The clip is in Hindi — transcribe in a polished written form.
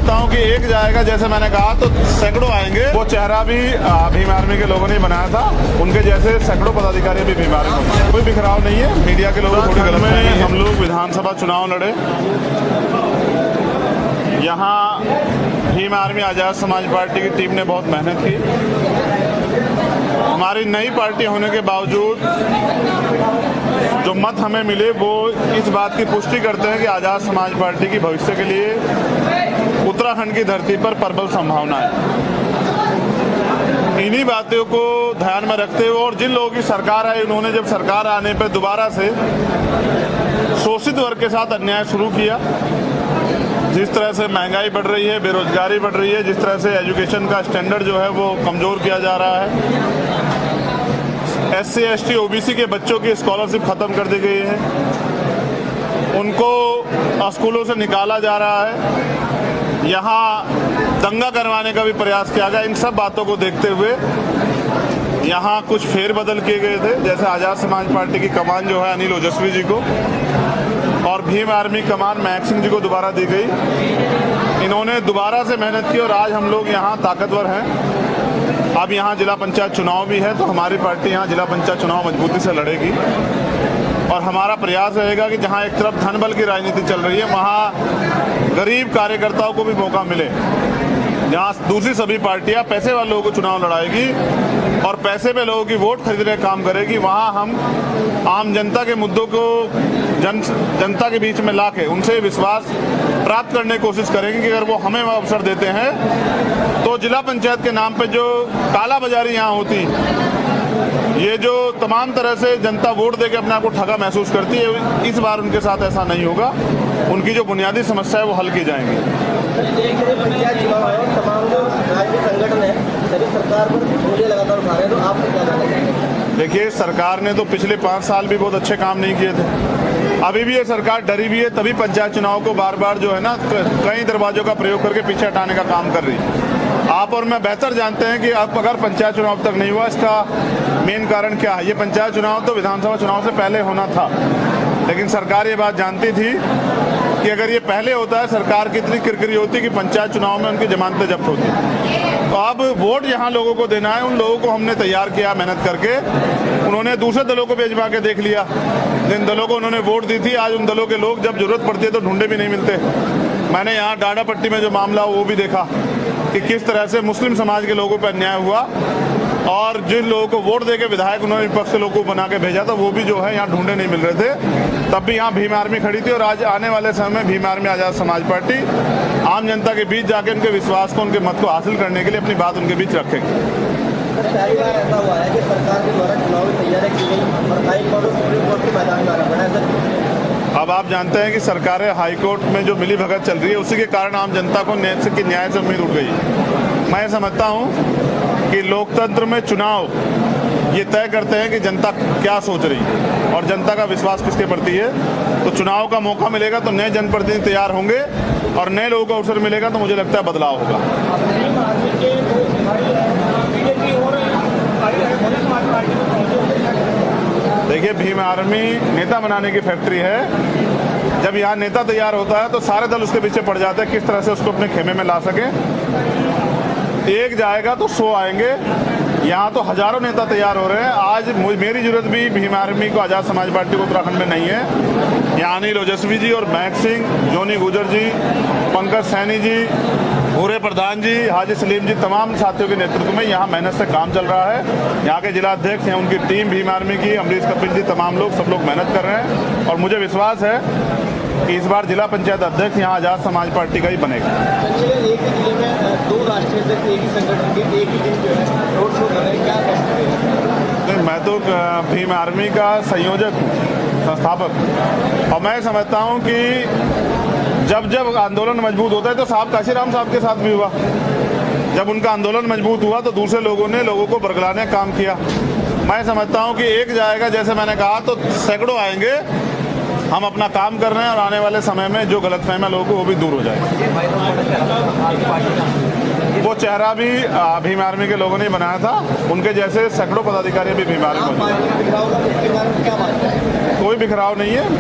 समझता हूँ कि एक जाएगा, जैसे मैंने कहा, तो सैकड़ों आएंगे। वो चेहरा भी भीम आर्मी के लोगों ने बनाया था, उनके जैसे सैकड़ों पदाधिकारी भी भीम आर्मी में। कोई बिखराव नहीं है, मीडिया के लोग थोड़ी गलत में। हम लोग विधानसभा चुनाव लड़े, यहाँ भीम आर्मी आज़ाद समाज पार्टी की टीम ने बहुत मेहनत की। हमारी नई पार्टी होने के बावजूद जो मत हमें मिले वो इस बात की पुष्टि करते हैं कि आज़ाद समाज पार्टी की भविष्य के लिए उत्तराखंड की धरती पर प्रबल संभावना है। इन्हीं बातों को ध्यान में रखते हुए और जिन लोगों की सरकार आई, उन्होंने जब सरकार आने पर दोबारा से शोषित वर्ग के साथ अन्याय शुरू किया। जिस तरह से महंगाई बढ़ रही है, बेरोजगारी बढ़ रही है, जिस तरह से एजुकेशन का स्टैंडर्ड जो है वो कमज़ोर किया जा रहा है, SC ST OBC के बच्चों की स्कॉलरशिप ख़त्म कर दी गई है, उनको स्कूलों से निकाला जा रहा है, यहाँ दंगा करवाने का भी प्रयास किया गया। इन सब बातों को देखते हुए यहाँ कुछ फेरबदल किए गए थे। जैसे आज़ाद समाज पार्टी की कमान जो है अनिल ओजस्वी जी को और भीम आर्मी कमान महक सिंह जी को दोबारा दी गई। इन्होंने दोबारा से मेहनत की और आज हम लोग यहाँ ताकतवर हैं। अब यहाँ जिला पंचायत चुनाव भी है, तो हमारी पार्टी यहाँ जिला पंचायत चुनाव मजबूती से लड़ेगी और हमारा प्रयास रहेगा कि जहाँ एक तरफ धन बल की राजनीति चल रही है, वहाँ गरीब कार्यकर्ताओं को भी मौका मिले। जहाँ दूसरी सभी पार्टियाँ पैसे वाले लोगों को चुनाव लड़ाएगी और पैसे पे लोगों की वोट खरीदने का काम करेगी, वहाँ हम आम जनता के मुद्दों को जनता के बीच में लाके उनसे विश्वास प्राप्त करने की कोशिश करेंगे कि अगर वो हमें अवसर देते हैं तो जिला पंचायत के नाम पे जो काला बाजारी यहाँ होती, ये जो तमाम तरह से जनता वोट देके अपने आप को ठगा महसूस करती है, इस बार उनके साथ ऐसा नहीं होगा। उनकी जो बुनियादी समस्या है वो हल की जाएंगी। पंचायत चुनाव है, तमाम जो राजनीतिक संगठन है सभी सरकार पर गोलियां लगातार उठा रहे हैं, तो आप क्या कहना चाहेंगे? देखिए, सरकार ने तो पिछले 5 साल भी बहुत अच्छे काम नहीं किए थे। अभी भी ये सरकार डरी हुई है, तभी पंचायत चुनाव को बार बार जो है ना कई दरवाजों का प्रयोग करके पीछे हटाने का काम कर रही है। आप और मैं बेहतर जानते हैं कि अब अगर पंचायत चुनाव तक नहीं हुआ, इसका मेन कारण क्या है। ये पंचायत चुनाव तो विधानसभा चुनाव से पहले होना था, लेकिन सरकार ये बात जानती थी कि अगर ये पहले होता है, सरकार की इतनी किरकिरी होती कि पंचायत चुनाव में उनकी जमानतें जब्त होती। तो अब वोट यहाँ लोगों को देना है, उन लोगों को हमने तैयार किया मेहनत करके। उन्होंने दूसरे दलों को भी आजमा के देख लिया, जिन दलों को उन्होंने वोट दी थी, आज उन दलों के लोग जब जरूरत पड़ती है तो ढूंढे भी नहीं मिलते। मैंने यहाँ डाडा पट्टी में जो मामला वो भी देखा कि किस तरह से मुस्लिम समाज के लोगों पर अन्याय हुआ और जिन लोगों को वोट देके विधायक उन्होंने विपक्ष के लोगों को बना के भेजा था, वो भी जो है यहाँ ढूंढे नहीं मिल रहे थे। तब भी यहाँ भीम आर्मी खड़ी थी और आज आने वाले समय में भीम आर्मी आज़ाद समाज पार्टी आम जनता के बीच जाके उनके विश्वास को, उनके मत को हासिल करने के लिए अपनी बात उनके बीच रखेंगे। पहली बार ऐसा हुआ है कि सरकार के द्वारा चुनावी तैयारी की गई और हाई कोर्ट और सुप्रीम कोर्ट के मैदान में आना पड़ा। अब आप जानते हैं कि सरकारें हाईकोर्ट में जो मिली भगत चल रही है, उसी के कारण आम जनता को न्याय से उम्मीद उठ गई। मैं समझता हूँ कि लोकतंत्र में चुनाव ये तय करते हैं कि जनता क्या सोच रही है और जनता का विश्वास किसके प्रति है। तो चुनाव का मौका मिलेगा तो नए जनप्रतिनिधि तैयार होंगे और नए लोगों को अवसर मिलेगा, तो मुझे लगता है बदलाव होगा। देखिए, भीम आर्मी नेता बनाने की फैक्ट्री है। जब यहाँ नेता तैयार होता है तो सारे दल उसके पीछे पड़ जाते हैं, किस तरह से उसको अपने खेमे में ला सके। एक जाएगा तो 100 आएंगे। यहाँ तो हजारों नेता तैयार हो रहे हैं। आज मेरी जरूरत भी भीम आर्मी को, आज़ाद समाज पार्टी को उत्तराखंड में नहीं है। यहाँ अनिल ओजस्वी जी और महक सिंह, जोनी गुजर जी, पंकज सैनी जी, भूरे प्रधान जी, हाजी सलीम जी, तमाम साथियों के नेतृत्व में यहाँ मेहनत से काम चल रहा है। यहाँ के जिला अध्यक्ष हैं, उनकी टीम भीम आर्मी की, अमरीश कपिल जी, तमाम लोग, सब लोग मेहनत कर रहे हैं और मुझे विश्वास है कि इस बार जिला पंचायत अध्यक्ष यहाँ आज़ाद समाज पार्टी का ही बनेगा। एक ही जिले में 2 राष्ट्रीय अध्यक्ष एक ही संगठन के एक ही दिन जो है रोड शो कर रहे हैं, क्या कहेंगे? मैं तो भीम आर्मी का संयोजक हूँ, संस्थापक, और मैं समझता हूँ कि जब जब आंदोलन मजबूत होता है तो साहब काशीराम साहब के साथ भी हुआ। जब उनका आंदोलन मजबूत हुआ तो दूसरे लोगों ने लोगों को बरगलाने का काम किया। मैं समझता हूँ कि एक जाएगा, जैसे मैंने कहा, तो सैकड़ों आएंगे। हम अपना काम कर रहे हैं और आने वाले समय में जो गलतफहमियां लोगों को वो भी दूर हो जाएगी। वो चेहरा भी भीम आर्मी के लोगों ने बनाया था, उनके जैसे सैकड़ों पदाधिकारी भी भीम आर्मी में। कोई बिखराव नहीं है।